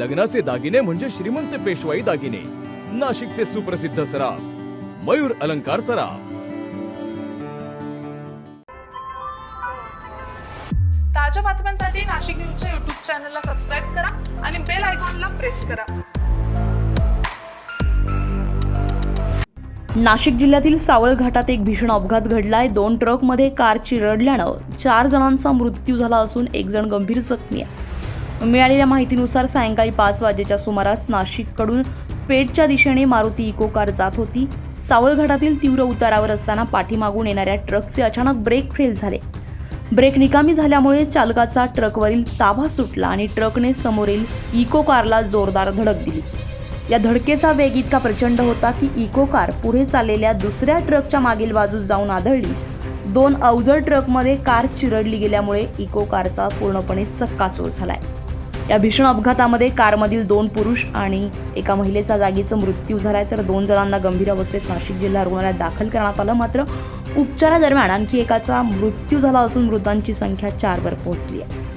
लग्नाचे दागिने म्हणजे श्रीमंत पेशवाई दागिने. नाशिकचे सुप्रसिद्ध सराफ मयूर अलंकार सराफ. ताज्या बातम्यांसाठी नाशिक न्यूजच्या YouTube चॅनलला सबस्क्राईब करा आणि बेल आयकॉनला प्रेस करा. नाशिक जिल्ह्यातील सावळ घाटात एक भीषण अपघात घडलाय. 2 ट्रकमध्ये कार चिरडल्यानं 4 जणांचा मृत्यू झाला असून 1 जण गंभीर जखमी आहे. मिळालेल्या माहितीनुसार सायंकाळी 5 वाजेच्या सुमारास नाशिककडून पेठच्या दिशेने मारुती इको कार जात होती. सावळ घाटातील तीव्र उतारावर असताना पाठीमागून येणाऱ्या ट्रकचे अचानक ब्रेक फेल झाले. ब्रेक निकामी झाल्यामुळे चालकाचा ट्रकवरील ताबा सुटला आणि ट्रकने समोरील इको कारला जोरदार धडक दिली. या धडकेचा वेग इतका प्रचंड होता की इको कार पुढे चाललेल्या दुसऱ्या ट्रकच्या मागील बाजूस जाऊन आदळली. 2 अवजड ट्रकमध्ये कार चिरडली गेल्यामुळे इको कारचा पूर्णपणे चक्काचूर झालाय. या भीषण अपघातामध्ये कारमधील 2 पुरुष आणि एका महिलेचा जागीचा मृत्यू झालाय, तर 2 जणांना गंभीर अवस्थेत नाशिक जिल्हा रुग्णालयात दाखल करण्यात आलं. मात्र उपचारादरम्यान आणखी एकाचा मृत्यू झाला असून मृतांची संख्या 4 वर पोहोचली आहे.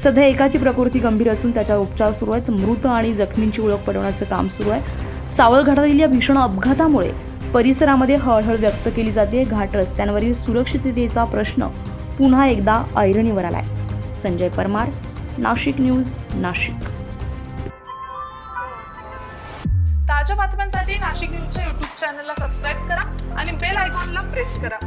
सध्या एकाची प्रकृती गंभीर असून त्याच्यावर उपचार सुरू आहेत. मृत आणि जखमींची ओळख पटवण्याचं काम सुरू आहे. सावळ घाटातील या भीषण अपघातामुळे परिसरामध्ये हळहळ व्यक्त केली जाते. घाट रस्त्यांवरील सुरक्षिततेचा प्रश्न पुन्हा एकदा ऐरणीवर आलाय. संजय परमार, नाशिक न्यूज, नाशिक. ताज्या बातम्यांसाठी नाशिक न्यूजच्या YouTube चॅनलला सबस्क्राईब करा आणि बेल आयकॉनला प्रेस करा.